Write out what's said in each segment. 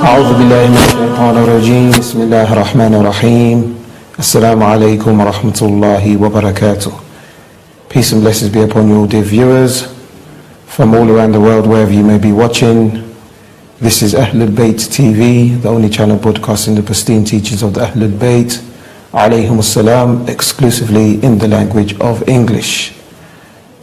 أعوذ بالله من الشيطان الرجيم بسم الله الرحمن الرحيم السلام عليكم ورحمة الله وبركاته. Peace and blessings be upon you, dear viewers, from all around the world, wherever you may be watching. This is Ahlul Bayt TV, the only channel broadcasting the pristine teachings of the Ahlul Bayt, alayhim as-salam, exclusively in the language of English.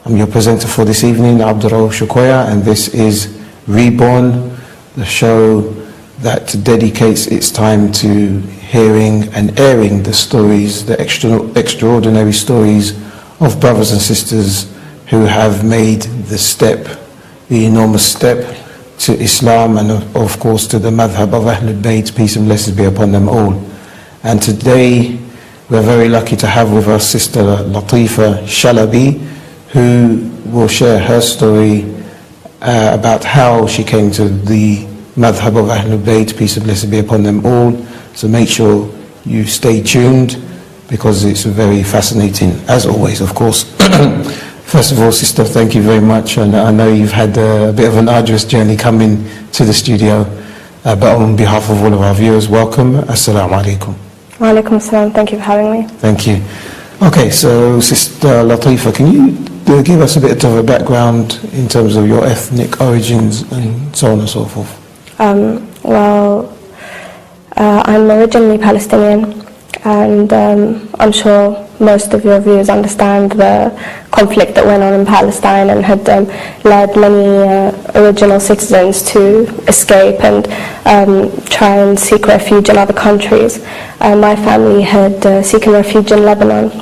I'm your presenter for this evening, Abdurrahman Shukoya, and this is Reborn, the show that dedicates its time to hearing and airing the stories, the extraordinary stories of brothers and sisters who have made the step, the enormous step to Islam and of course to the madhab of Ahlul Bayt, peace and blessings be upon them all. And today we're very lucky to have with us Sister Latifa Shalabi, who will share her story about how she came to the madhab of Ahlul Bayt, peace and blessings be upon them all. So make sure you stay tuned, because it's very fascinating, as always, of course. First of all, Sister, thank you very much, and I know you've had a bit of an arduous journey coming to the studio, but on behalf of all of our viewers, welcome. Assalamu alaikum. Wa alaikum assalam, thank you for having me. Thank you. Okay, so Sister Latifa, can you give us a bit of a background in terms of your ethnic origins and so on and so forth? I'm originally Palestinian, and I'm sure most of your viewers understand the conflict that went on in Palestine and had led many original citizens to escape and try and seek refuge in other countries. My family had seeking refuge in Lebanon,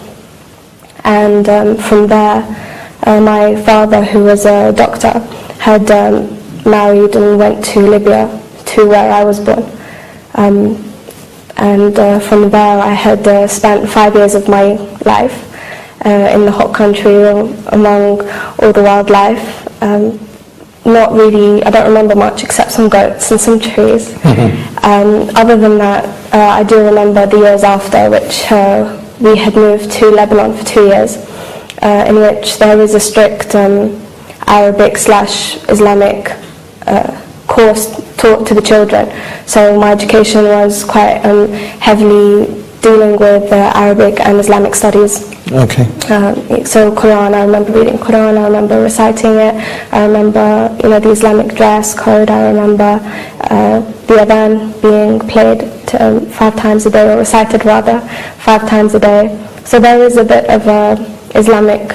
and from there my father, who was a doctor, had married and went to Libya, to where I was born. And from there I had spent 5 years of my life in the hot country among all the wildlife. Not really, I don't remember much except some goats and some trees. Other than that, I do remember the years after, which we had moved to Lebanon for 2 years, in which there was a strict Arabic/Islamic course taught to the children. So my education was quite heavily dealing with Arabic and Islamic studies. Okay. So Quran, I remember reading Quran, I remember reciting it, I remember the Islamic dress code, I remember the adhan being played 5 times a day, or recited rather, 5 times a day. So there is a bit of Islamic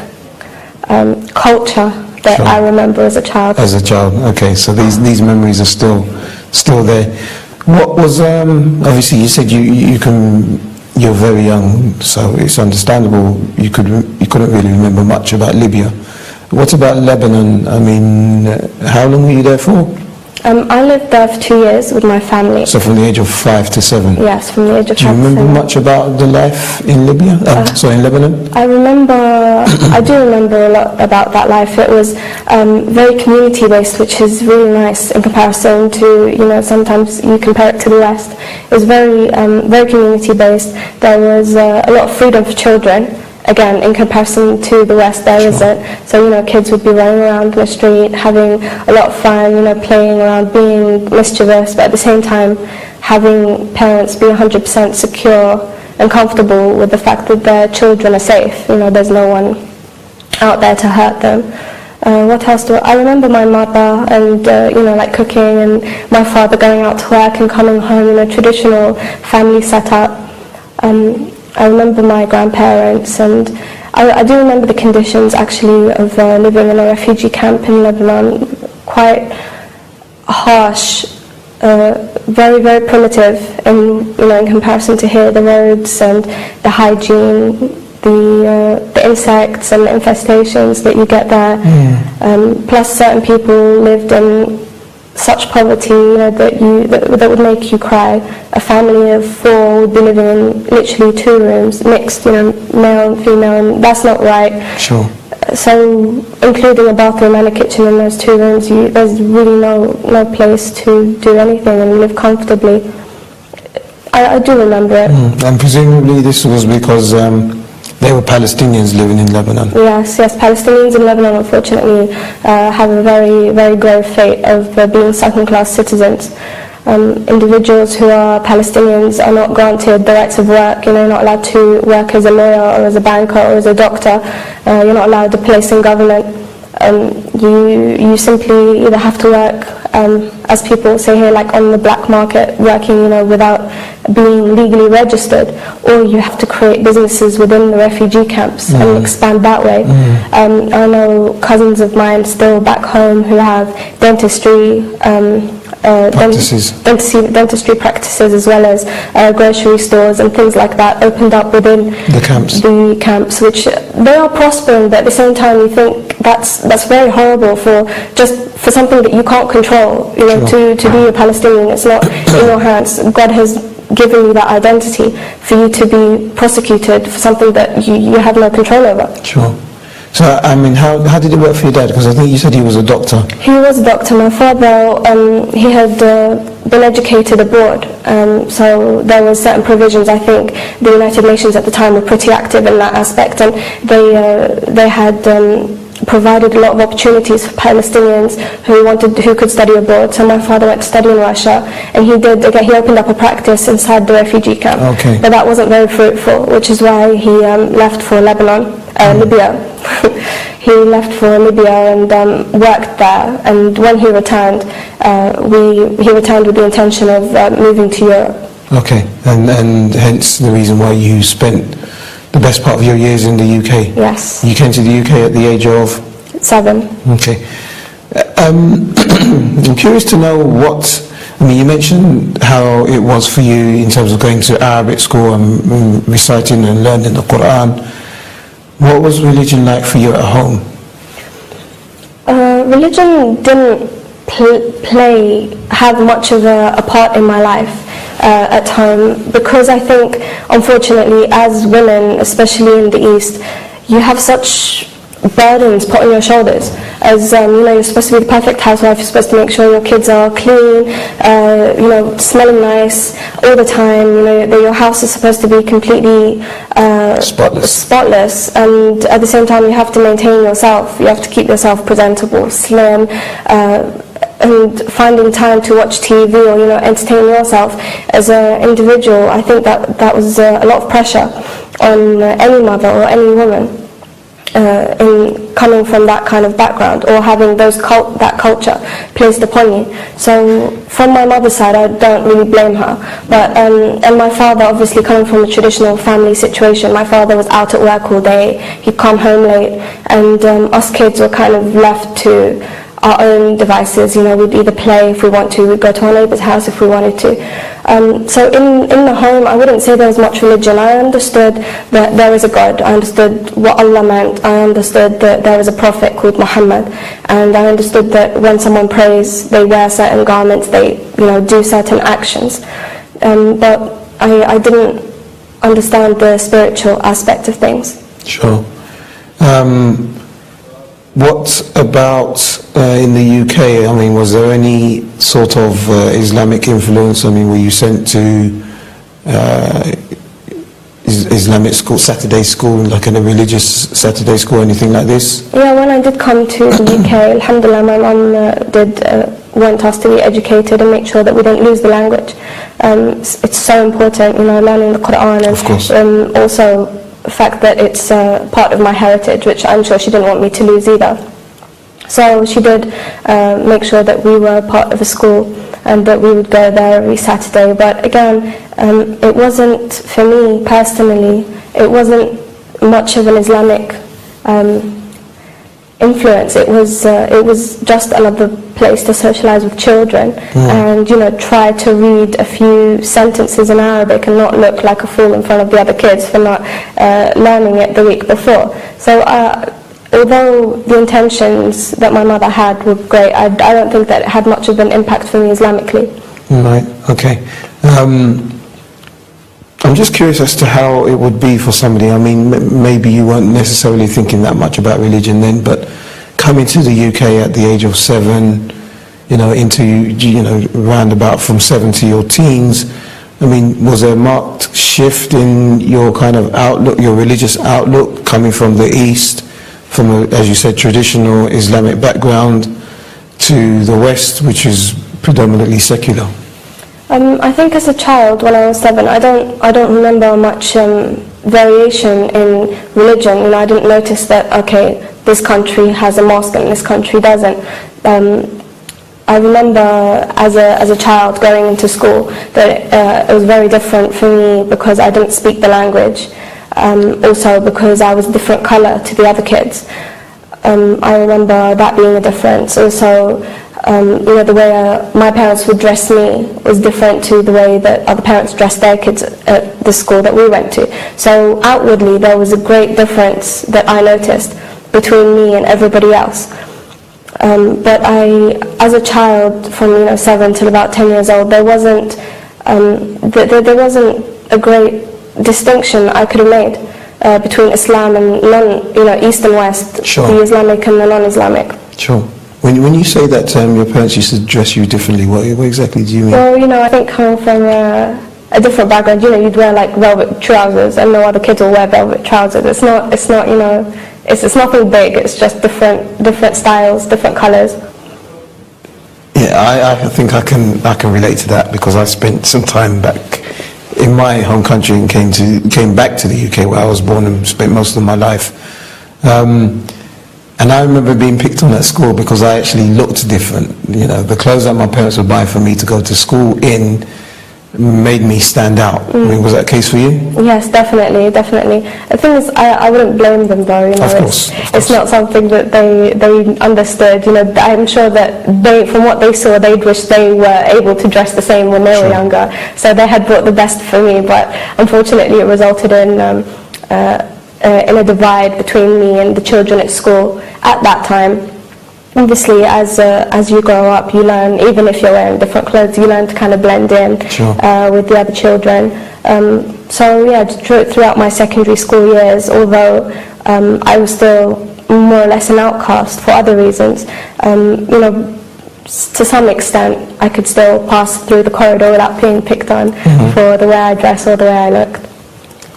culture that I remember as a child. As a child, okay. So these memories are still there. What was obviously you said you're very young, so it's understandable you couldn't really remember much about Libya. What about Lebanon? I mean, how long were you there for? I lived there for 2 years with my family. So from the age of 5 to 7? Yes, from the age of 5 to 7. Do you remember much about the life in Libya? In Lebanon? I do remember a lot about that life. It was very community-based, which is really nice in comparison to, sometimes you compare it to the West. It was very community-based. There was a lot of freedom for children. Again, in comparison to the West, there isn't. So, kids would be running around the street, having a lot of fun, playing around, being mischievous, but at the same time, having parents be 100% secure and comfortable with the fact that their children are safe. There's no one out there to hurt them. What else I remember my mother and, like cooking, and my father going out to work and coming home in a traditional family setup. I remember my grandparents, and I do remember the conditions actually of living in a refugee camp in Lebanon. Quite harsh, very, very primitive in comparison to here. The roads and the hygiene, the insects and the infestations that you get there. Plus certain people lived in such poverty that would make you cry. A family of 4 would be living in literally 2 rooms, mixed, male and female, and that's not right. Sure. So including a bathroom and a kitchen in those 2 rooms, there's really no place to do anything and live comfortably. I do remember it. And presumably this was because they were Palestinians living in Lebanon. Yes, Palestinians in Lebanon unfortunately have a very, very grave fate of being second-class citizens. individuals who are Palestinians are not granted the rights of work. You're not allowed to work as a lawyer or as a banker or as a doctor. You're not allowed a place in government. You simply either have to work, as people say here, like on the black market, working without being legally registered, or you have to create businesses within the refugee camps and expand that way. I know cousins of mine still back home who have dentistry dentistry practices, as well as grocery stores and things like that opened up within the camps, which they are prospering, but at the same time you think that's very horrible for something that you can't control. To be a Palestinian, it's not in your hands. God has given you that identity for you to be prosecuted for something that you have no control over. Sure. So, how did it work for your dad? Because I think you said he was a doctor. He was a doctor. My father, he had been educated abroad, so there were certain provisions. I think the United Nations at the time were pretty active in that aspect, and they had provided a lot of opportunities for Palestinians who could study abroad. So my father went to study in Russia, and he opened up a practice inside the refugee camp. Okay. But that wasn't very fruitful, which is why he left for Libya. He left for Libya and worked there, and when he returned, he returned with the intention of moving to Europe. Okay, and hence the reason why you spent the best part of your years in the UK. Yes. You came to the UK at the age of? 7. Okay. I'm curious to know you mentioned how it was for you in terms of going to Arabic school and reciting and learning the Quran. What was religion like for you at home? Religion didn't have much of a part in my life at time, because I think, unfortunately, as women, especially in the East, you have such burdens put on your shoulders. As you're supposed to be the perfect housewife. You're supposed to make sure your kids are clean, smelling nice all the time. That your house is supposed to be completely spotless, and at the same time you have to maintain yourself. You have to keep yourself presentable, slim, and finding time to watch TV or entertain yourself as an individual. I think that was a lot of pressure on any mother or any woman. In coming from that kind of background, or having that culture placed upon you. So from my mother's side, I don't really blame her. But and my father, obviously coming from a traditional family situation, my father was out at work all day. He'd come home late, and us kids were kind of left to our own devices. We'd either play if we want to, we'd go to our neighbour's house if we wanted to. So in the home, I wouldn't say there was much religion. I understood that there is a God. I understood what Allah meant. I understood that there is a prophet called Muhammad. And I understood that when someone prays, they wear certain garments, they do certain actions. But I didn't understand the spiritual aspect of things. Sure. What about in the UK? Was there any sort of Islamic influence? Were you sent to Islamic school, Saturday school, like in a religious Saturday school, anything like this? Yeah, when I did come to the UK, alhamdulillah, my mum want us to be educated and make sure that we don't lose the language. It's so important, learning the Quran, and of course. Also the fact that it's part of my heritage, which I'm sure she didn't want me to lose either. So she did make sure that we were part of a school and that we would go there every Saturday. But again, it wasn't, for me personally, it wasn't much of an Islamic influence. It was just another place to socialize with children and try to read a few sentences in Arabic and not look like a fool in front of the other kids for not learning it the week before. So although the intentions that my mother had were great, I don't think that it had much of an impact for me Islamically. Right, okay. I'm just curious as to how it would be for somebody. Maybe you weren't necessarily thinking that much about religion then, but coming to the UK at the age of 7, into round about from 7 to your teens, was there a marked shift in your kind of outlook, your religious outlook, coming from the East, from a, as you said, traditional Islamic background, to the West, which is predominantly secular? I think as a child, when I was 7, I don't remember much variation in religion. You know, I didn't notice that, okay, this country has a mosque and this country doesn't. I remember as a child going into school that it was very different for me because I didn't speak the language. Also because I was a different colour to the other kids. I remember that being a difference. Also, you know, the way my parents would dress me was different to the way that other parents dressed their kids at the school that we went to. So outwardly there was a great difference that I noticed between me and everybody else. But as a child, from 7 till about 10 years old, there wasn't a great distinction I could have made between Islam and East and West, Sure. the Islamic and the non-Islamic. Sure. When you say that your parents used to dress you differently, what exactly do you mean? Well, I think coming from a different background, you'd wear like velvet trousers, and no other kids will wear velvet trousers. It's not, it's nothing big. It's just different styles, different colours. Yeah, I think I can relate to that because I spent some time back in my home country and came back to the UK where I was born and spent most of my life. And I remember being picked on at school because I actually looked different. The clothes that my parents would buy for me to go to school in made me stand out. I mean, was that the case for you? Yes, definitely. The thing is, I wouldn't blame them though. Of course. It's not something that they understood. I'm sure that from what they saw, they'd wish they were able to dress the same when they were younger. So they had brought the best for me, but unfortunately, it resulted in a divide between me and the children at school at that time. Obviously, as you grow up, you learn, even if you're wearing different clothes, you learn to kind of blend in with the other children. So yeah, throughout my secondary school years, although I was still more or less an outcast for other reasons, to some extent, I could still pass through the corridor without being picked on for the way I dress or the way I looked.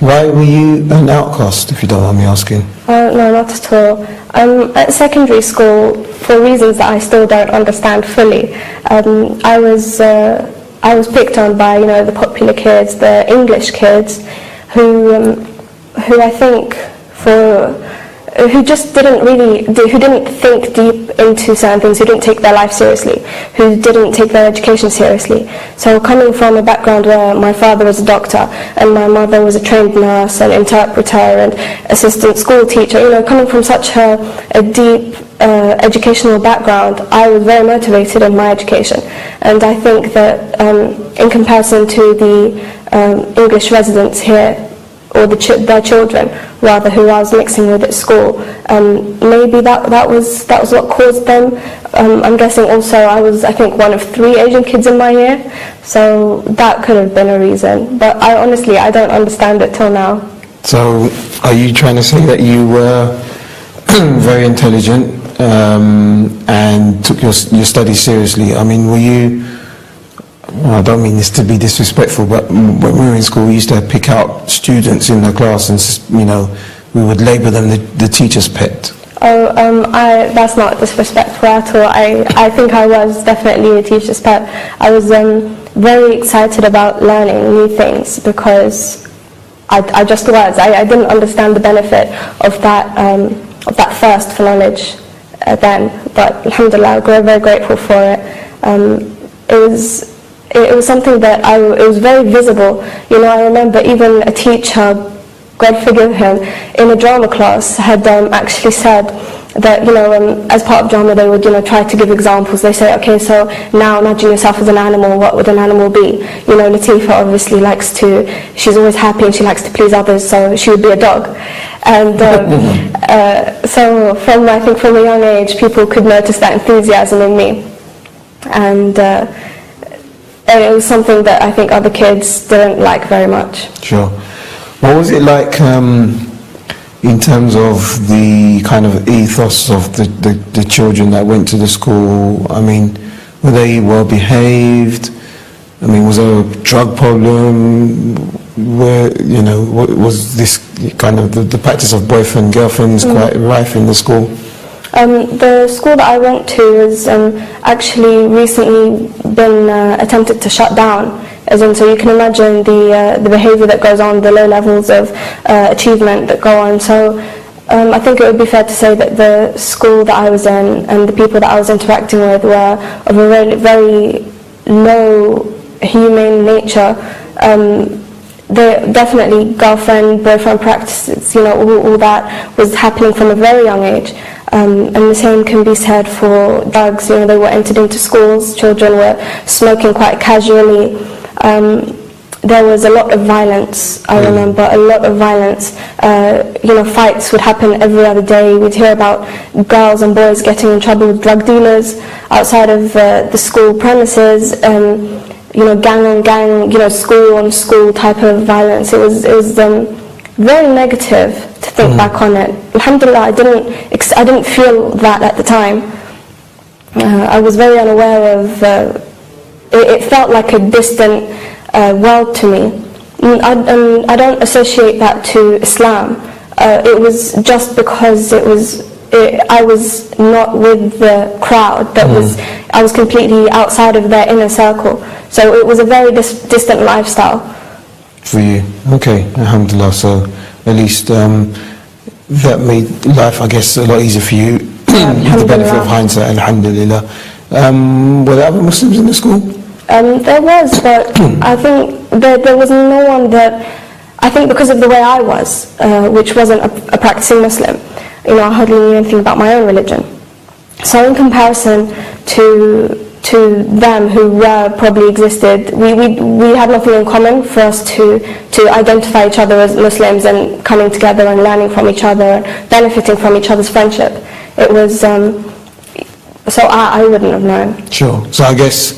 Why were you an outcast, if you don't mind me asking? No, not at all. At secondary school, for reasons that I still don't understand fully, I was picked on by the popular kids, the English kids, who I think who just who didn't think deep into certain things, who didn't take their life seriously, who didn't take their education seriously. So coming from a background where my father was a doctor and my mother was a trained nurse and interpreter and assistant school teacher, coming from such a deep educational background, I was very motivated in my education. And I think that in comparison to the English residents here, or their children, rather, who I was mixing with at school. Maybe that was what caused them. I'm guessing also I think one of 3 Asian kids in my year, so that could have been a reason. But I don't understand it till now. So, are you trying to say that you were very intelligent and took your studies seriously? I mean, were you... I don't mean this to be disrespectful, but when we were in school, we used to pick out students in the class, and we would label them the teacher's pet. That's not disrespectful at all. I think I was definitely a teacher's pet. I was very excited about learning new things because I just was. I didn't understand the benefit of that thirst for knowledge then, but alhamdulillah, we're very grateful for it. It was something that it was very visible. I remember even a teacher, God forgive him, in a drama class had actually said that, as part of drama they would, try to give examples. They say, okay, so now imagine yourself as an animal, what would an animal be? Latifa obviously she's always happy and she likes to please others, so she would be a dog. And so from a young age, people could notice that enthusiasm in me. And it was something that I think other kids didn't like very much. Sure. What was it like in terms of the kind of ethos of the children that went to the school? I mean, were they well behaved? I mean, was there a drug problem? Was this kind of the practice of boyfriend, girlfriends quite rife in the school? The school that I went to has actually recently been attempted to shut down. As in, so you can imagine the behaviour that goes on, the low levels of achievement that go on. So I think it would be fair to say that the school that I was in and the people that I was interacting with were of a very, very low humane nature. Definitely girlfriend, boyfriend practices, all that was happening from a very young age. And the same can be said for drugs. They were entered into schools, children were smoking quite casually. There was a lot of violence, I remember, a lot of violence. Fights would happen every other day. We'd hear about girls and boys getting in trouble with drug dealers outside of the school premises. Gang on gang, school on school type of violence. It was very negative to think back on it. Alhamdulillah, I didn't feel that at the time. I was very unaware of. It felt like a distant world to me. I don't associate that to Islam. It was just because I was not with the crowd. I was completely outside of their inner circle. So it was a very distant lifestyle. For you, okay, alhamdulillah. So at least that made life, I guess, a lot easier for you. With the benefit of hindsight, alhamdulillah. Were there other Muslims in the school? There was, but I think there was no one that, I think because of the way I was, which wasn't a practicing Muslim, I hardly knew anything about my own religion. So in comparison to them who probably existed, we had nothing in common for us to identify each other as Muslims and coming together and learning from each other and benefiting from each other's friendship. It was, so I wouldn't have known. Sure. So I guess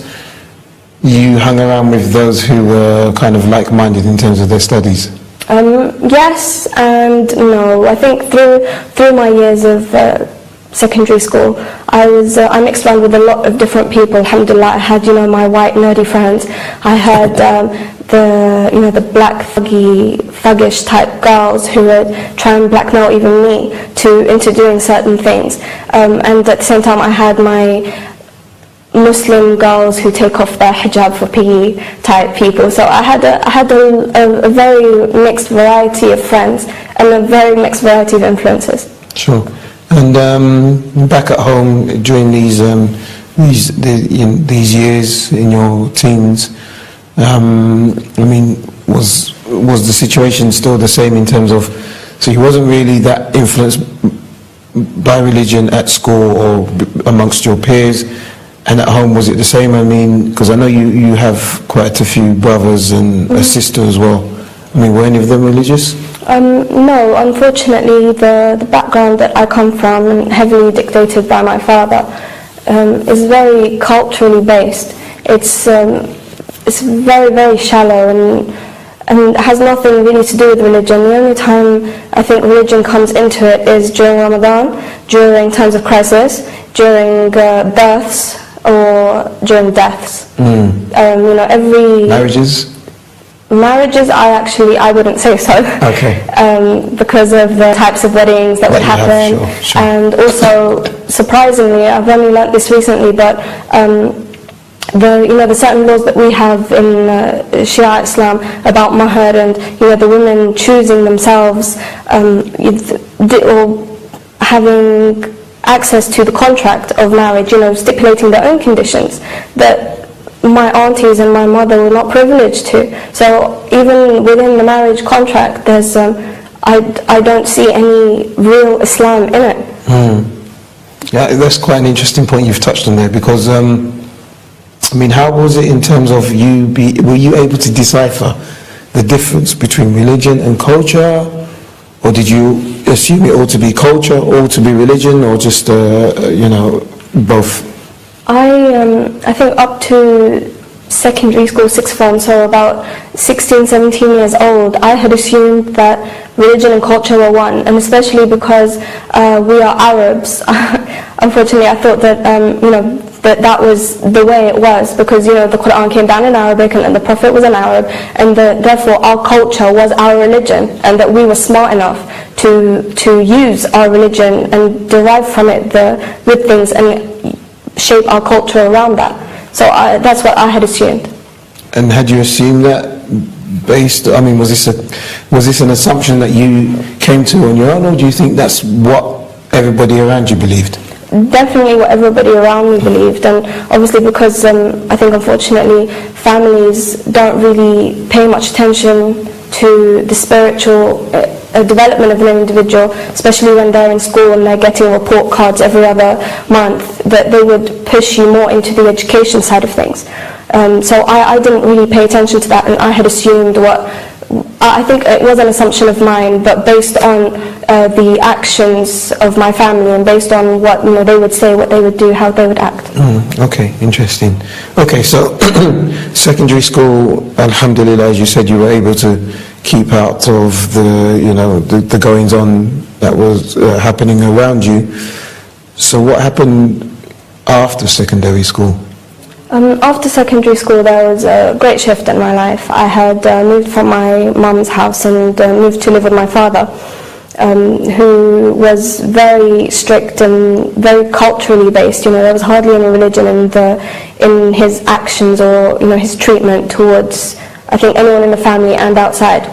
you hung around with those who were kind of like-minded in terms of their studies? Yes and no. I think through my years of secondary school, I mixed around with a lot of different people. Alhamdulillah, I had my white nerdy friends. I had the black thuggish type girls who would try and blackmail even me into doing certain things. And at the same time, I had my Muslim girls who take off their hijab for PE type people. So I had a very mixed variety of friends and a very mixed variety of influences. Sure. And back at home during these years in your teens, was the situation still the same in terms of, so you wasn't really that influenced by religion at school or amongst your peers? And at home, was it the same? Because I know you have quite a few brothers and a sister as well. Were any of them religious? No, unfortunately, the background that I come from, and heavily dictated by my father, is very culturally based. It's very, very shallow and has nothing really to do with religion. The only time I think religion comes into it is during Ramadan, during times of crisis, during births, or during deaths. Every marriages I wouldn't say so. Okay. Because of the types of weddings that would happen. Sure. And also, surprisingly, I've only learnt this recently, but the certain laws that we have in Shia Islam about mahar and the women choosing themselves or having access to the contract of marriage, stipulating their own conditions that my aunties and my mother were not privileged to. So even within the marriage contract, there's I don't see any real Islam in it. Yeah, that's quite an interesting point you've touched on there, because how was it in terms of were you able to decipher the difference between religion and culture? Or did you assume it ought to be culture, or to be religion, or just, both? I think up to secondary school, sixth form, so about 16, 17 years old, I had assumed that religion and culture were one, and especially because we are Arabs. Unfortunately, I thought that, that was the way it was, because the Quran came down in Arabic and the Prophet was an Arab, and therefore our culture was our religion, and that we were smart enough to use our religion and derive from it the good things and shape our culture around that. So that's what I had assumed. And had you assumed that based, was this an assumption that you came to on your own, or do you think that's what everybody around you believed? Definitely what everybody around me believed, and obviously because I think unfortunately families don't really pay much attention to the spiritual development of an individual, especially when they're in school and they're getting report cards every other month, that they would push you more into the education side of things. So I didn't really pay attention to that, and I had assumed I think it was an assumption of mine, but based on the actions of my family and based on what they would say, what they would do, how they would act. Okay, interesting. Okay, so secondary school, alhamdulillah, as you said, you were able to keep out of the goings on that was happening around you. So what happened after secondary school? After secondary school, there was a great shift in my life. I had moved from my mum's house and moved to live with my father, who was very strict and very culturally based. There was hardly any religion in his actions or his treatment towards, I think, anyone in the family and outside.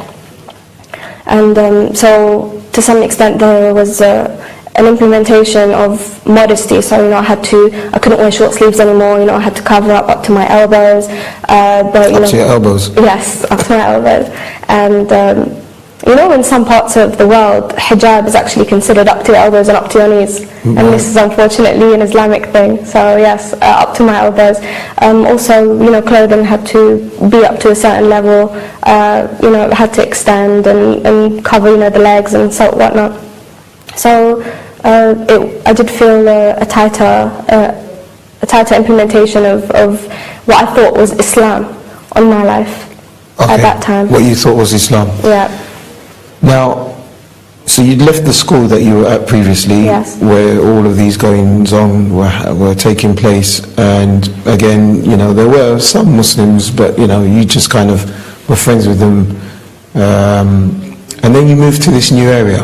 And so to some extent there was an implementation of modesty. So I couldn't wear short sleeves anymore. I had to cover up to my elbows. Up to your elbows? Yes, up to my elbows. And in some parts of the world, hijab is actually considered up to your elbows and up to your knees. And this is unfortunately an Islamic thing. So yes, up to my elbows. Also, clothing had to be up to a certain level. It had to extend and cover, the legs and so whatnot. So I did feel a tighter implementation of what I thought was Islam on my life at that time. What you thought was Islam? Yeah. Now, so you'd left the school that you were at previously, yes, where all of these goings on were taking place, and again, there were some Muslims, but you just kind of were friends with them, and then you moved to this new area,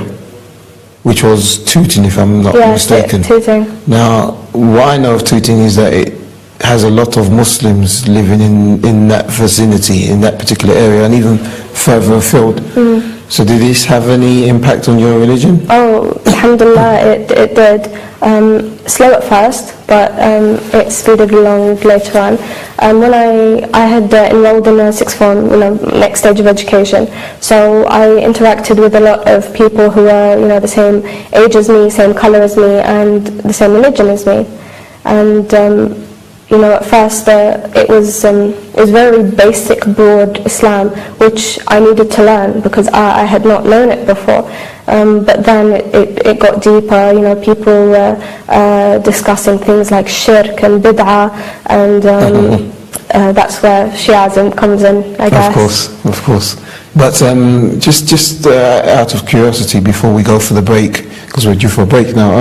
which was Tooting, if I'm not mistaken. Yes, Tooting. Now, what I know of Tooting is that it has a lot of Muslims living in that vicinity, in that particular area, and even further afield. So did this have any impact on your religion? Oh, alhamdulillah, it did. Slow at first, but it speeded along later on. When I had enrolled in a sixth form, next stage of education, so I interacted with a lot of people who were, the same age as me, same colour as me, and the same religion as me. And at first it was very basic, broad Islam, which I needed to learn because I had not known it before. But then it got deeper. People were discussing things like shirk and bid'ah, and that's where Shia Islam comes in, I guess. Of course. But just out of curiosity, before we go for the break, because we're due for a break now,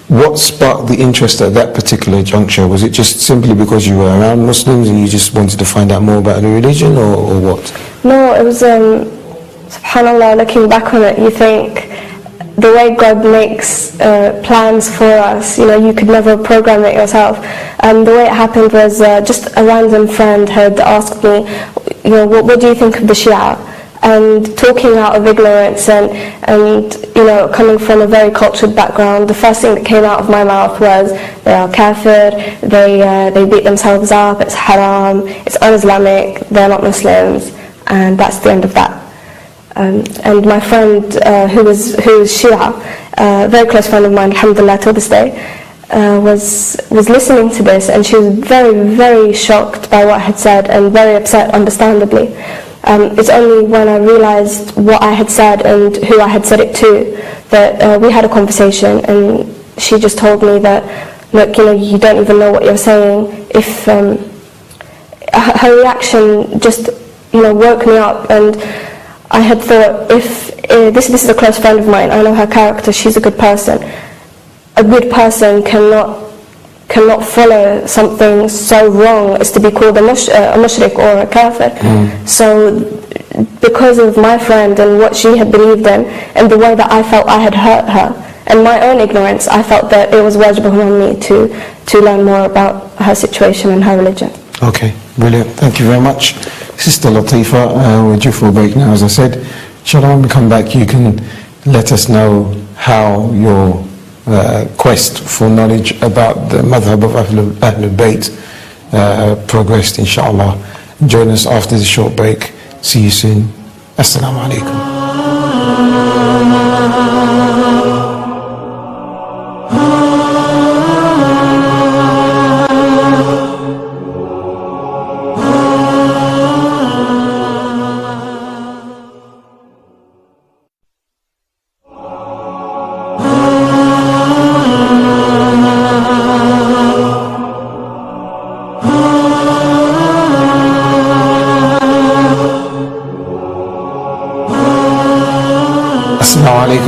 what sparked the interest at that particular juncture? Was it just simply because you were around Muslims and you just wanted to find out more about the religion, or what? No, it was, subhanAllah, looking back on it, you think the way God makes plans for us, you could never program it yourself. And the way it happened was just a random friend had asked me, what do you think of the Shia? And talking out of ignorance and coming from a very cultured background, the first thing that came out of my mouth was they are kafir, they beat themselves up, it's haram, it's un-Islamic, they're not Muslims, and that's the end of that. And my friend who was Shia, a very close friend of mine, alhamdulillah, till this day, was listening to this, and she was very, very shocked by what I had said and very upset, understandably. It's only when I realised what I had said and who I had said it to that we had a conversation, and she just told me that, look, you don't even know what you're saying. If her reaction just woke me up, and I had thought, if this is a close friend of mine, I know her character, she's a good person. a good person cannot follow something so wrong as to be called a mushrik or a kafir. So because of my friend and what she had believed in and the way that I felt I had hurt her and my own ignorance, I felt that it was wajib on me to learn more about her situation and her religion. Okay, brilliant. Thank you very much. Sister Latifa, we're due for a break now, as I said. Inshallah, when we come back, you can let us know how your quest for knowledge about the madhab of Ahlul Bayt progressed, inshallah. Join us after the short break. See you soon. Assalamu alaikum.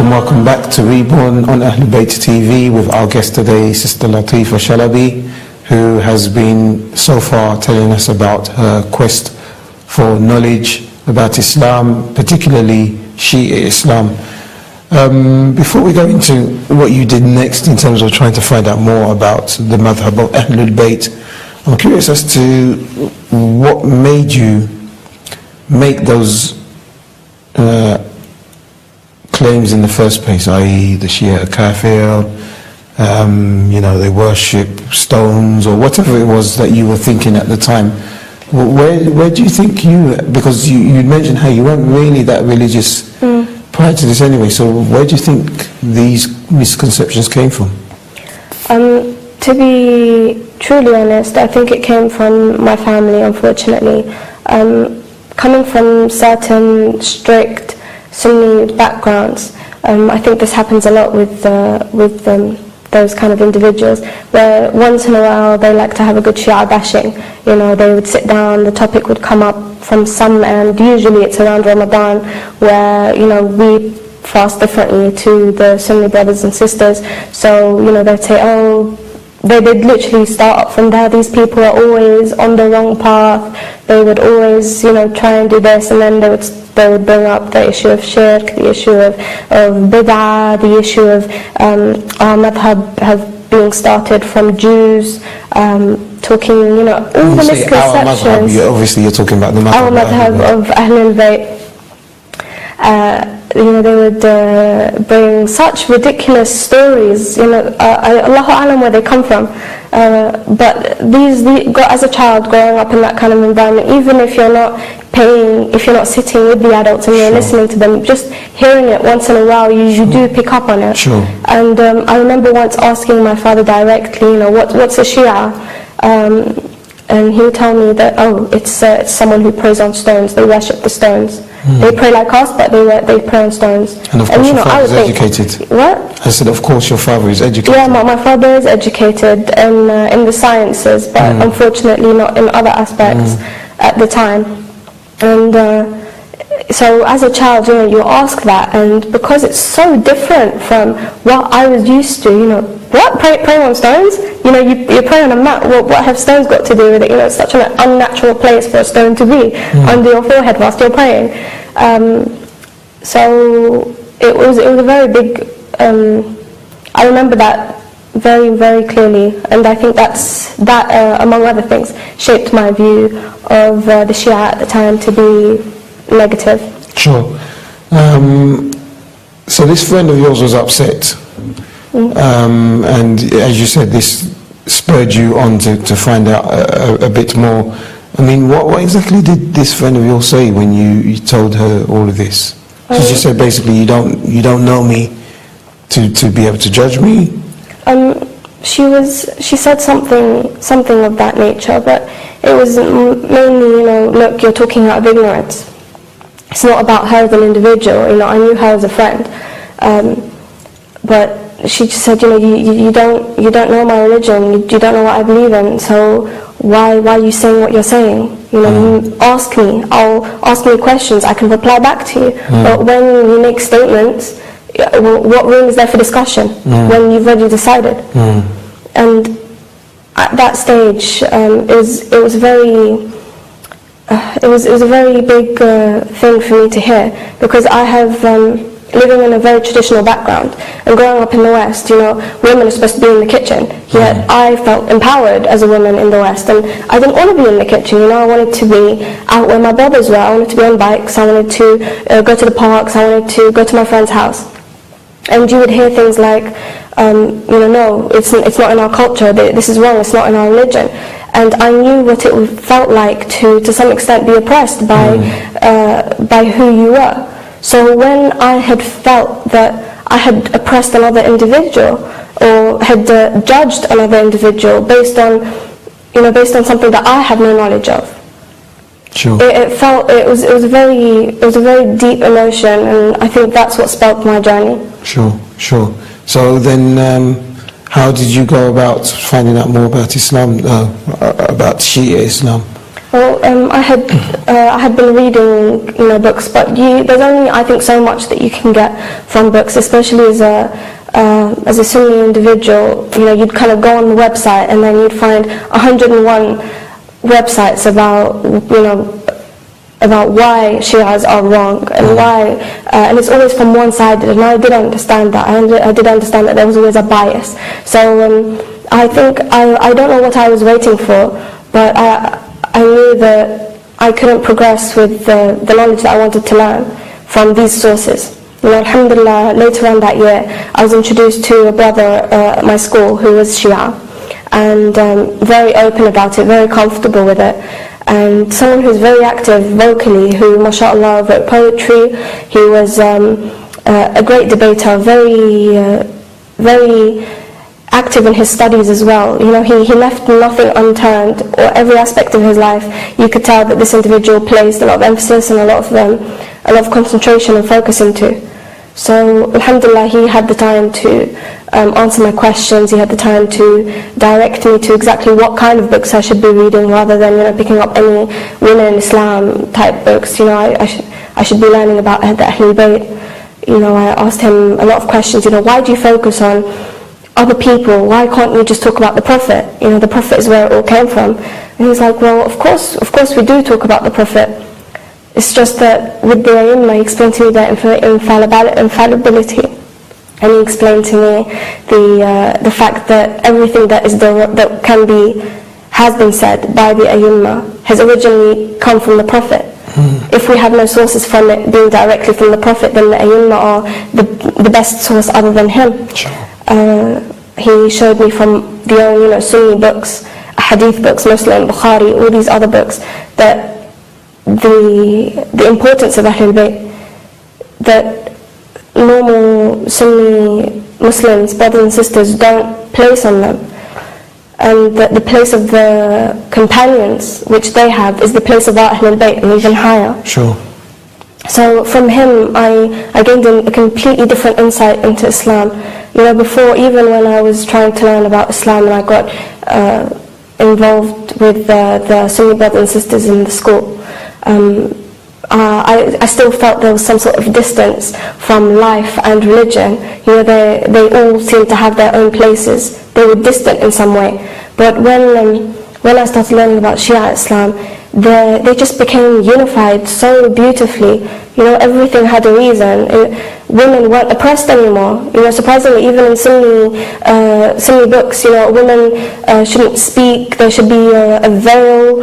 Welcome back to Reborn on Ahlul Bayt TV with our guest today, Sister Latifa Shalabi, who has been so far telling us about her quest for knowledge about Islam, particularly Shia Islam. Before we go into what you did next in terms of trying to find out more about the madhab of Ahlul Bayt, I'm curious as to what made you make those claims in the first place, i.e. the Shia are kafir, they worship stones or whatever it was that you were thinking at the time. Where do you think because you mentioned how you weren't really that religious prior to this anyway, so where do you think these misconceptions came from? To be truly honest, I think it came from my family, unfortunately. Coming from certain strict Sunni backgrounds, I think this happens a lot with those kind of individuals, where once in a while they like to have a good Shia bashing. They would sit down, the topic would come up from some end, usually it's around Ramadan, where we fast differently to the Sunni brothers and sisters. So they'd say, they'd literally start up from there. These people are always on the wrong path. They would always, try and do this, and then they would bring up the issue of shirk, the issue of bid'ah, the issue of our madhab have being started from Jews, talking, all the misconceptions. Obviously you're talking about the madhab. Our madhab of Ahlul Bayt. They would bring such ridiculous stories, Allahu Alam where they come from. But as a child growing up in that kind of environment, even if you're not sitting with the adults and you're listening to them, just hearing it once in a while, you do pick up on it. Sure. And I remember once asking my father directly, what's a Shia? And he would tell me that, it's someone who prays on stones, they worship the stones. They pray like us, but they pray on stones. And of course your father is educated. What? I said, of course your father is educated. Yeah, my father is educated in the sciences, but unfortunately not in other aspects at the time. And so as a child, you ask that, and because it's so different from what I was used to, what, praying on stones? You pray on a mat, what have stones got to do with it? It's such an unnatural place for a stone to be under your forehead whilst you're praying. So it was a very big, I remember that very, very clearly, and I think that among other things, shaped my view of the Shia at the time to be negative. Sure. So this friend of yours was upset, and as you said, this spurred you on to find out a bit more. I mean, what exactly did this friend of yours say when you told her all of this? Because you said basically you don't know me to be able to judge me. She said something of that nature, but it was mainly, look, you're talking out of ignorance. It's not about her as an individual. I knew her as a friend, but she just said, you don't know my religion. You don't know what I believe in. So why are you saying what you're saying? You ask me. I'll ask me questions. I can reply back to you. But when you make statements, what room is there for discussion when you've already decided? And at that stage, it was a very big thing for me to hear, because I have living in a very traditional background and growing up in the West, women are supposed to be in the kitchen, yet I felt empowered as a woman in the West, and I didn't want to be in the kitchen. I wanted to be out where my brothers were. I wanted to be on bikes, I wanted to go to the parks, I wanted to go to my friend's house. And you would hear things like, no, it's not in our culture, this is wrong, it's not in our religion. And I knew what it felt like to some extent be oppressed by who you were. So when I had felt that I had oppressed another individual, or had judged another individual based on something that I have no knowledge of, sure. it was a very deep emotion, and I think that's what sparked my journey. Sure. So then, how did you go about finding out more about Islam, about Shia Islam? Well, I had been reading, books, but there's only, I think, so much that you can get from books, especially as a Sunni individual. You'd kind of go on the website, and then you'd find 101 websites about why Shias are wrong, and why, and it's always from one-sided, and I did understand that. I did understand that there was always a bias. So I think, I don't know what I was waiting for, but I knew that I couldn't progress with the knowledge that I wanted to learn from these sources. Alhamdulillah, later on that year, I was introduced to a brother at my school who was Shia, and very open about it, very comfortable with it, and someone who's very active vocally, who, mashallah, wrote poetry. He was a great debater, very active in his studies as well. He left nothing unturned, or every aspect of his life. You could tell that this individual placed a lot of emphasis and a lot of concentration and focus into. So, alhamdulillah, he had the time to answer my questions. He had the time to direct me to exactly what kind of books I should be reading, rather than picking up any women in Islam type books. I should be learning about the Ahlul Bayt. I asked him a lot of questions. Why do you focus on other people? Why can't you just talk about the Prophet? The Prophet is where it all came from. And he's like, well, of course we do talk about the Prophet. It's just that with the Ayyimah, he explained to me their infallibility, and he explained to me the fact that everything that has been said by the Ayyimah has originally come from the Prophet. If we have no sources from it being directly from the Prophet, then the Ayyimah are the best source other than him. Sure. He showed me from the Sunni books, Hadith books, Muslim, Bukhari, all these other books, that the importance of Ahlul Bayt, that normal Sunni Muslims, brothers and sisters, don't place on them, and that the place of the companions which they have is the place of our Ahlul Bayt, and even higher. Sure. So from him, I gained a completely different insight into Islam. Before, even when I was trying to learn about Islam, and I got involved with the Sunni brothers and sisters in the school, I still felt there was some sort of distance from life and religion. They all seemed to have their own places. They were distant in some way. But when I started learning about Shia Islam, they just became unified so beautifully. Everything had a reason. Women weren't oppressed anymore. Surprisingly, even in Sunni books, a woman shouldn't speak. There should be a veil.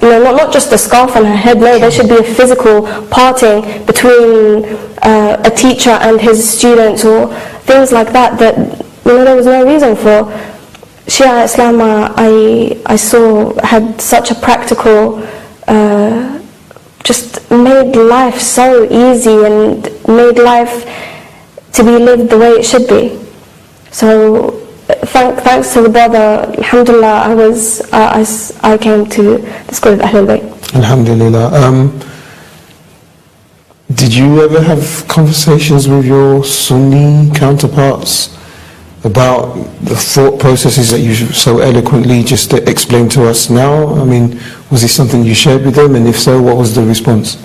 Not just a scarf on her head. No, there should be a physical parting between a teacher and his students, or things like that. That there was no reason for. Shia Islam, I saw, had such a practical, just made life so easy, and made life to be lived the way it should be. So thanks to the brother, alhamdulillah, I came to the school of Ahlul Bayt. Alhamdulillah. Did you ever have conversations with your Sunni counterparts about the thought processes that you so eloquently just explained to us now? Was this something you shared with them, and if so, what was the response?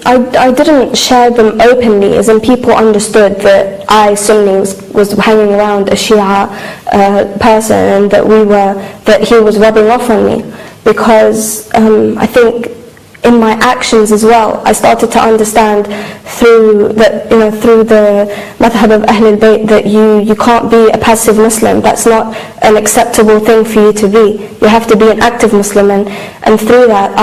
I didn't share them openly, as in people understood that I, Sunni, was hanging around a Shia person, and that he was rubbing off on me, because I think in my actions as well, I started to understand through the madhab of Ahl al-Bayt, that you can't be a passive Muslim. That's not an acceptable thing for you to be. You have to be an active Muslim, and through that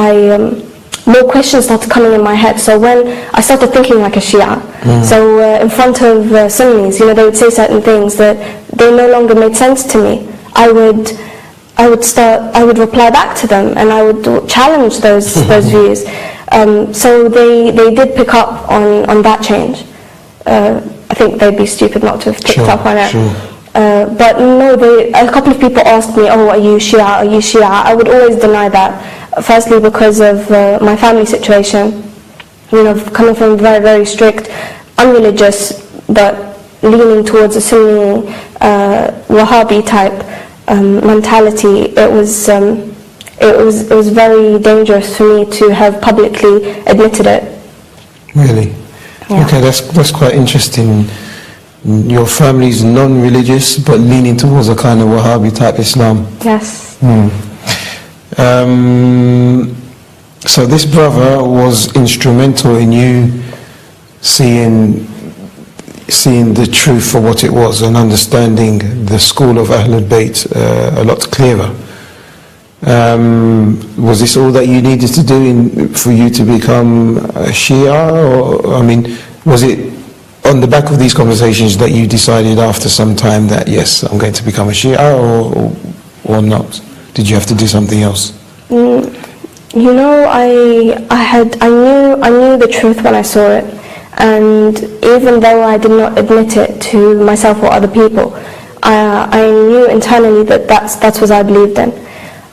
more questions started coming in my head. So when I started thinking like a Shia, so in front of Sunnis, they would say certain things that they no longer made sense to me. I would reply back to them, and I would challenge those views. So they did pick up on that change. I think they'd be stupid not to have picked up on it. But no, a couple of people asked me, "Oh, are you Shia? Are you Shia?" I would always deny that. Firstly, because of my family situation. Coming from very, very strict, unreligious, but leaning towards a Sunni Wahhabi type mentality, it was very dangerous for me to have publicly admitted it. Really? Yeah. Okay, that's quite interesting. Your family's non-religious, but leaning towards a kind of Wahhabi type Islam. Yes. So this brother was instrumental in you seeing the truth for what it was, and understanding the school of Ahl al-Bayt a lot clearer. Was this all that you needed to do for you to become a Shia? Or, was it on the back of these conversations that you decided after some time that, yes, I'm going to become a Shia, or not? Did you have to do something else? I knew the truth when I saw it, and even though I did not admit it to myself or other people, I knew internally that that's what I believed in.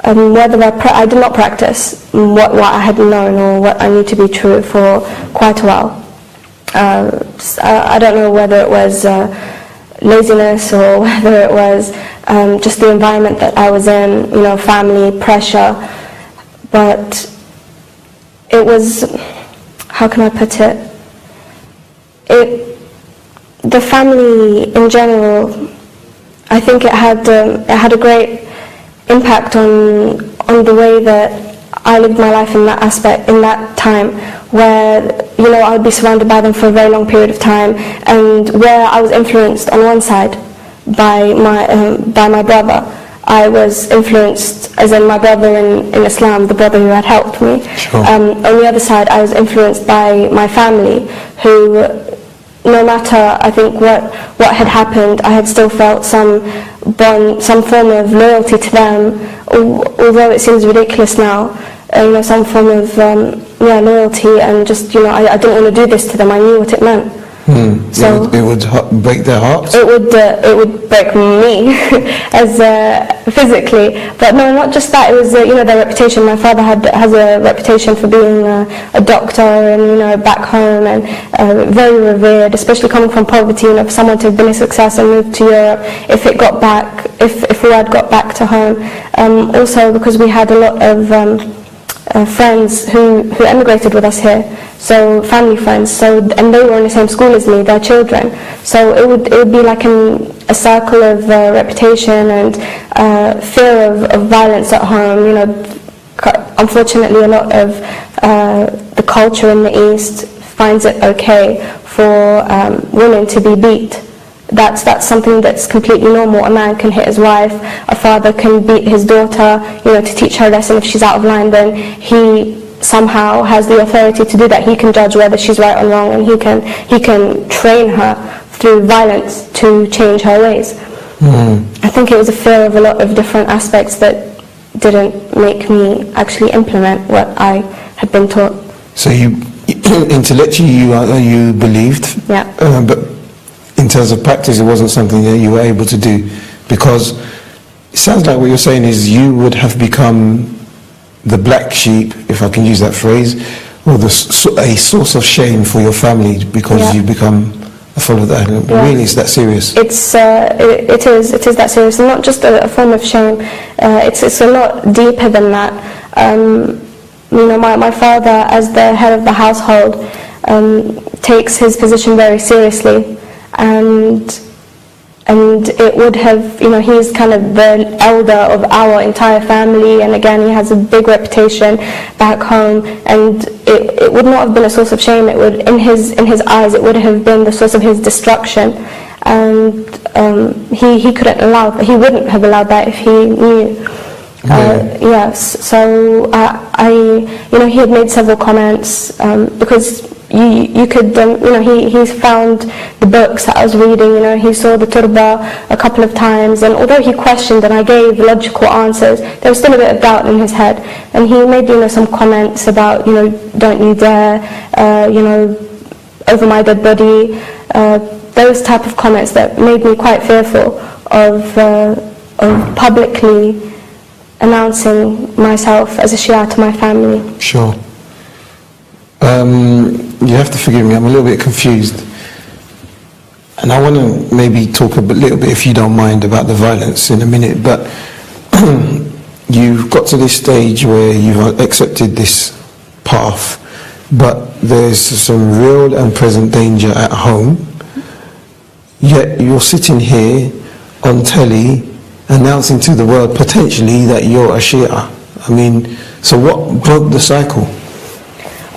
Whether I did not practice what I had known or what I knew to be true for quite a while. I don't know whether it was laziness or whether it was just the environment that I was in, family pressure, but it was, how can I put it? The family in general, I think it had a great impact on the way that I lived my life in that aspect, in that time, where I would be surrounded by them for a very long period of time, and where I was influenced on one side by my brother. I was influenced, as in my brother in Islam, the brother who had helped me. Sure. On the other side, I was influenced by my family, who, no matter, I think, what had happened, I had still felt some bond, some form of loyalty to them, although it seems ridiculous now. Some form of loyalty, and just I didn't want to do this to them. I knew what it meant. So it would break their hearts? It would break me as physically, but no, not just that. It was their reputation. My father has a reputation for being a doctor, and back home, and very revered, especially coming from poverty. For someone to have been a success and moved to Europe, if we had got back to home. Also because we had a lot of friends who emigrated with us here, so family friends, and they were in the same school as me, their children, so it would be like a circle of reputation and fear of violence at home. Unfortunately, a lot of the culture in the East finds it okay for women to be beat. That's something that's completely normal. A man can hit his wife, a father can beat his daughter, to teach her a lesson. If she's out of line, then he somehow has the authority to do that. He can judge whether she's right or wrong, and he can train her through violence to change her ways. I think it was a fear of a lot of different aspects that didn't make me actually implement what I had been taught. So you, intellectually, you believed, yeah, but in terms of practice, it wasn't something that you were able to do, because it sounds like what you're saying is you would have become the black sheep, if I can use that phrase, or a source of shame for your family because you become a follower of the Ahl. Really, it's that serious? It is that serious, and not just a form of shame. It's a lot deeper than that. My father, as the head of the household, takes his position very seriously, and it would have, he's kind of the elder of our entire family, and again, he has a big reputation back home, and it would not have been a source of shame. It would, in his eyes, it would have been the source of his destruction, and he wouldn't have allowed that if he knew. Yes, so he had made several comments, because you could, he found the books that I was reading, he saw the turba a couple of times, and although he questioned and I gave logical answers, there was still a bit of doubt in his head, and he made, some comments about, don't you dare, over my dead body, those type of comments that made me quite fearful of publicly announcing myself as a Shia to my family. Sure. You have to forgive me, I'm a little bit confused. And I want to maybe talk a little bit, if you don't mind, about the violence in a minute, but you've got to this stage where you've accepted this path, but there's some real and present danger at home, yet you're sitting here on telly announcing to the world potentially that you're a Shia. I mean, so what broke the cycle?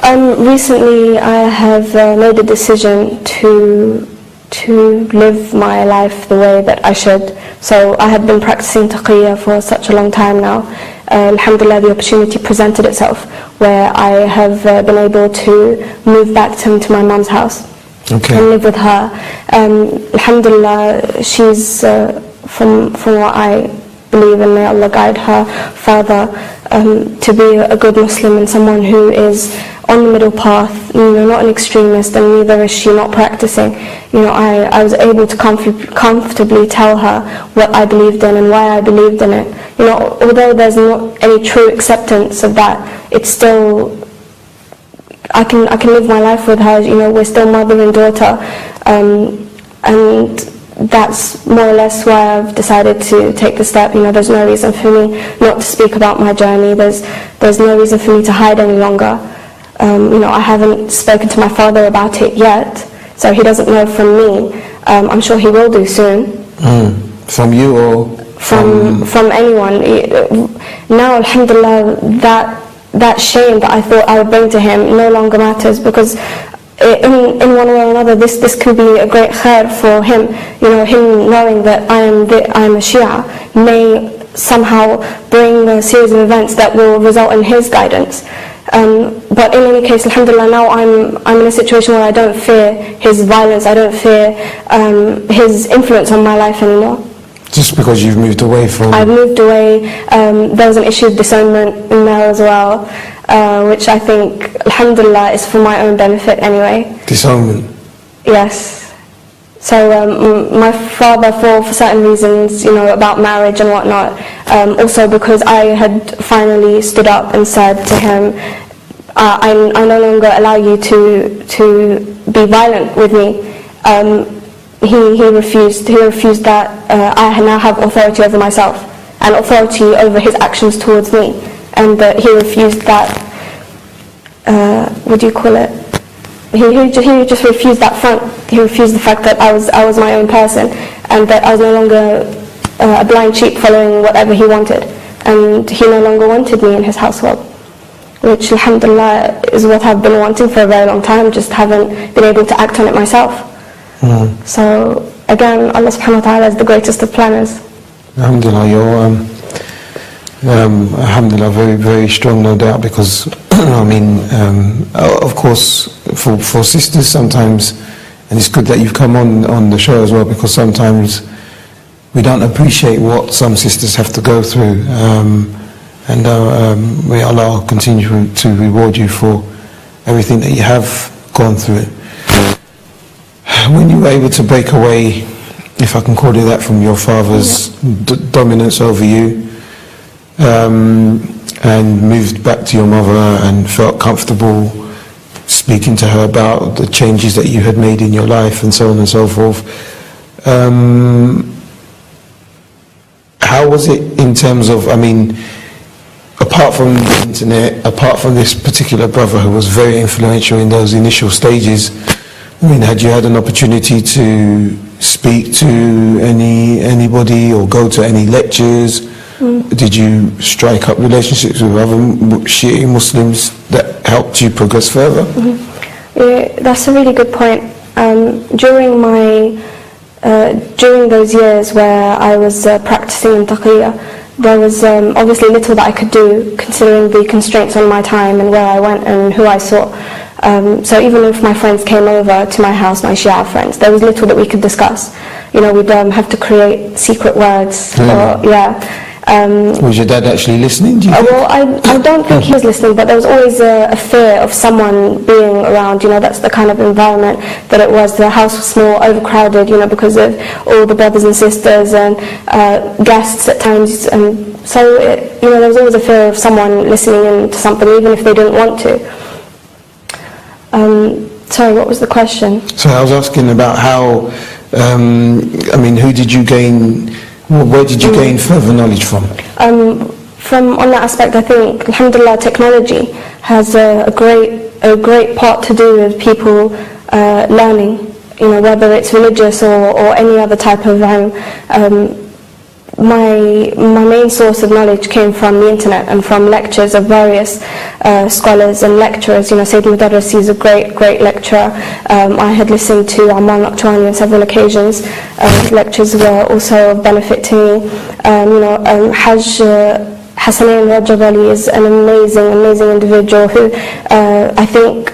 Recently I have made a decision to live my life the way that I should. So I have been practicing taqiyya for such a long time now. Alhamdulillah, the opportunity presented itself where I have been able to move back to my mum's house. Okay. And live with her. Alhamdulillah, she's, from what I believe, and may Allah guide her father to be a good Muslim and someone who is on the middle path, not an extremist, and neither is she not practicing. I was able to comfortably tell her what I believed in and why I believed in it. Although there's not any true acceptance of that, it's still, I can live my life with her. We're still mother and daughter, and that's more or less why I've decided to take the step. There's no reason for me not to speak about my journey. There's no reason for me to hide any longer. I haven't spoken to my father about it yet, so he doesn't know from me. I'm sure he will do soon. From you or from anyone? Now, alhamdulillah, that shame that I thought I would bring to him no longer matters, because in one way or another, this could be a great khair for him. Him knowing that I'm a Shia may somehow bring a series of events that will result in his guidance. But in any case, alhamdulillah, now I'm in a situation where I don't fear his violence, I don't fear his influence on my life anymore. Just because you've moved away from... I've moved away. There was an issue of disownment in there as well, which I think, alhamdulillah, is for my own benefit anyway. Disownment? Yes. So my father, for certain reasons, about marriage and whatnot, also because I had finally stood up and said to him, I no longer allow you to be violent with me. He refused that. I now have authority over myself and authority over his actions towards me, and that he refused that. What do you call it? He just refused that front. He refused the fact that I was my own person, and that I was no longer a blind sheep following whatever he wanted, and he no longer wanted me in his household, which alhamdulillah is what I've been wanting for a very long time, just haven't been able to act on it myself. So again, Allah subhanahu wa ta'ala is the greatest of planners. Alhamdulillah, you're alhamdulillah, very, very strong, no doubt, because of course, for sisters sometimes, and it's good that you've come on the show as well, because sometimes we don't appreciate what some sisters have to go through, and may Allah continue to reward you for everything that you have gone through. When you were able to break away, if I can call it that, from your father's dominance over you, and moved back to your mother and felt comfortable speaking to her about the changes that you had made in your life and so on and so forth, how was it in terms of, apart from the internet, apart from this particular brother who was very influential in those initial stages, I mean, had you had an opportunity to speak to anybody or go to any lectures? Did you strike up relationships with other Shia Muslims that helped you progress further? Yeah, that's a really good point. During those years where I was practicing in taqiyya, there was obviously little that I could do considering the constraints on my time and where I went and who I saw. So even if my friends came over to my house, my Shia friends, there was little that we could discuss. You know, we'd have to create secret words. Was your dad actually listening, do you think? Well, I don't think he was listening, but there was always a fear of someone being around. You know, that's the kind of environment that it was. The house was small, overcrowded, you know, because of all the brothers and sisters and guests at times. And so, you know, there was always a fear of someone listening in to something, even if they didn't want to. Sorry, what was the question? So I was asking about how, I mean, who did you gain... Where did you gain further knowledge from? From on that aspect, I think, alhamdulillah, technology has a great part to do with people learning. You know, whether it's religious or any other type of my main source of knowledge came from the internet and from lectures of various scholars and lecturers. You know, Sayyid Mudarrisi is a great lecturer. I had listened to Ammar Naqshbandi on several occasions. His lectures were also of benefit to me. You know, Hajj Hassanein Rajab Ali is an amazing individual who I think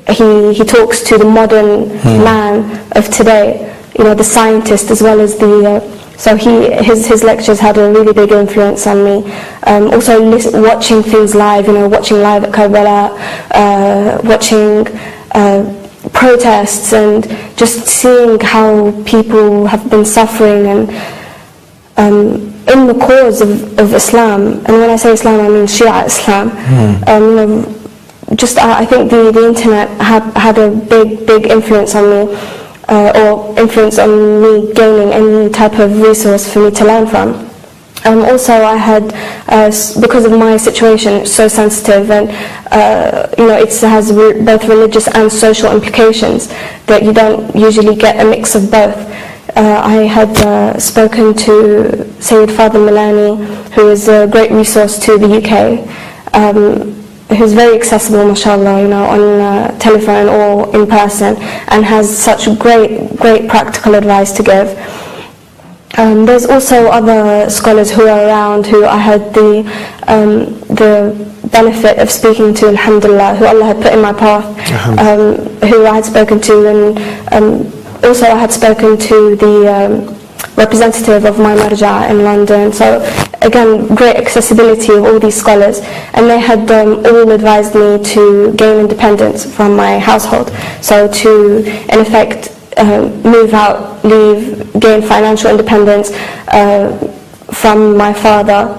he talks to the modern man of today. You know, the scientist as well as the so his lectures had a really big influence on me. Also watching things live, you know, watching live at Karbala, watching protests and just seeing how people have been suffering and in the cause of Islam. And when I say Islam, I mean Shia Islam. You know, just I think the internet had a big influence on me. Or influence on me gaining any type of resource for me to learn from. Also, I had, because of my situation, it's so sensitive, and you know, it has both religious and social implications that you don't usually get a mix of both. I had spoken to Sayyid Fadl Milani, who is a great resource to the UK. Who's very accessible, mashallah, you know, on telephone or in person, and has such great practical advice to give. There's also other scholars who are around who I had the benefit of speaking to, alhamdulillah, who Allah had put in my path, who I had spoken to, and also I had spoken to the representative of my marja in London. So again, great accessibility of all these scholars, and they had all advised me to gain independence from my household. So to, in effect, move out, leave, gain financial independence from my father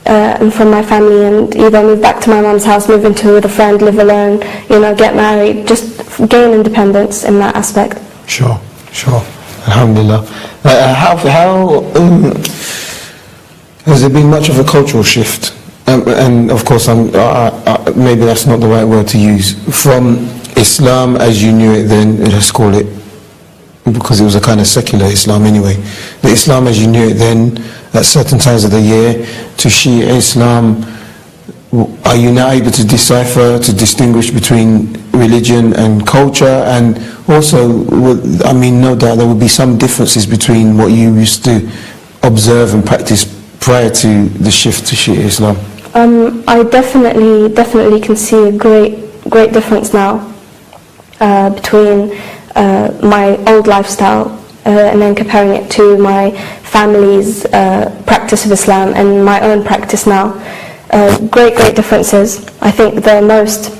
and from my family, and either move back to my mum's house, move into with a friend, live alone, you know, get married, just gain independence in that aspect. Sure. Alhamdulillah. How has there been much of a cultural shift? And of course, maybe that's not the right word to use. From Islam as you knew it then, let's call it, because it was a kind of secular Islam anyway. The Islam as you knew it then, at certain times of the year, to Shia Islam, are you now able to decipher, to distinguish between religion and culture? And also, I mean, no doubt there would be some differences between what you used to observe and practice prior to the shift to Shia Islam. I definitely can see a great difference now between my old lifestyle and then comparing it to my family's practice of Islam and my own practice now. Great differences. I think the most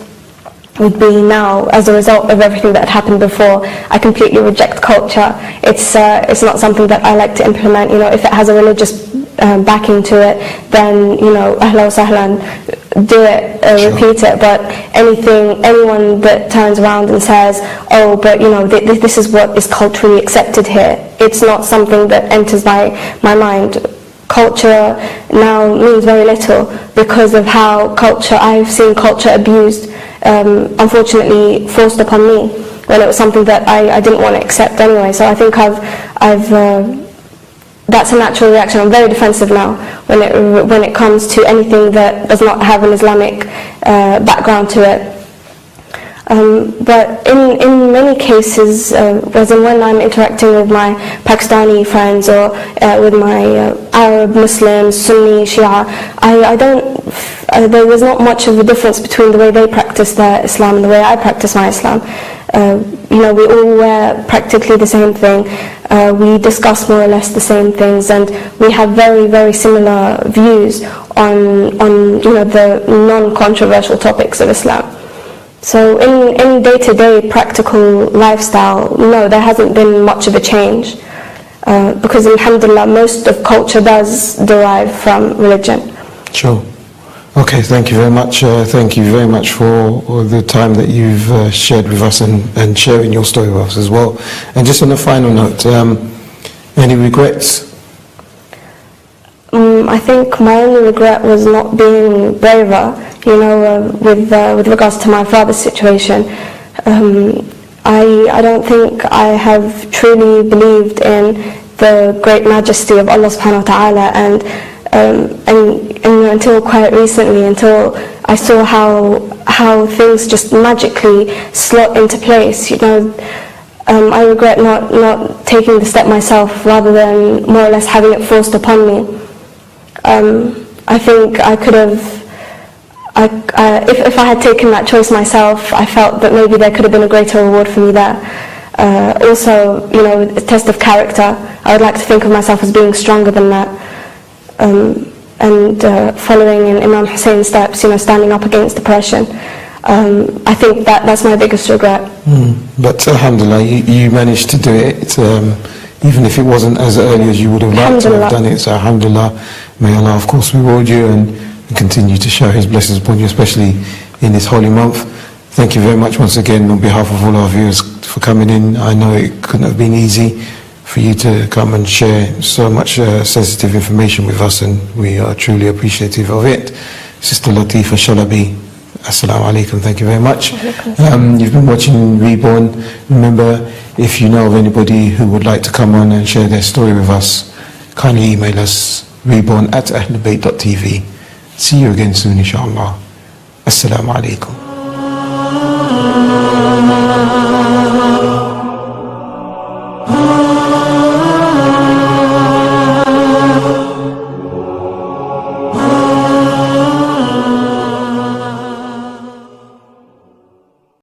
would be now, as a result of everything that had happened before, I completely reject culture. It's not something that I like to implement. You know, if it has a religious backing to it, then, you know, ahlan wa sahlan, do it, repeat it. But anyone that turns around and says, oh, but you know, this is what is culturally accepted here, it's not something that enters my mind. culture now means very little because of how I've seen culture abused, unfortunately forced upon me, when it was something that I didn't want to accept anyway. So I think that's a natural reaction. I'm very defensive now when it comes to anything that does not have an Islamic background to it. But in many cases, as in when I'm interacting with my Pakistani friends or with my Arab, Muslims, Sunni, Shia, there's not much of a difference between the way they practice their Islam and the way I practice my Islam. We all wear practically the same thing. We discuss more or less the same things, and we have very, very similar views on the non-controversial topics of Islam. So in day-to-day practical lifestyle, no, there hasn't been much of a change, because alhamdulillah, most of culture does derive from religion. Sure. Okay, thank you very much. Thank you very much for the time that you've shared with us and sharing your story with us as well. And just on a final note, any regrets? I think my only regret was not being braver, with regards to my father's situation. I don't think I have truly believed in the great majesty of Allah subhanahu wa ta'ala, and until quite recently, until I saw how things just magically slot into place. I regret not taking the step myself, rather than more or less having it forced upon me. I think I could have, if I had taken that choice myself, I felt that maybe there could have been a greater reward for me there. Also, a test of character. I would like to think of myself as being stronger than that, and following in Imam Hussein's steps, standing up against oppression. I think that's my biggest regret. But alhamdulillah, you managed to do it, even if it wasn't as early as you would have liked to have done it. So alhamdulillah, may Allah of course reward you and continue to shower His blessings upon you, especially in this holy month. Thank you very much once again on behalf of all our viewers for coming in. I know it couldn't have been easy for you to come and share so much sensitive information with us, and we are truly appreciative of it. Sister Latifa Shalabi, Assalamu alaikum, thank you very much. You've been watching Reborn. Remember, if you know of anybody who would like to come on and share their story with us, kindly email us reborn@ahlulbayt.tv. See you again soon, inshallah. Assalamu alaikum.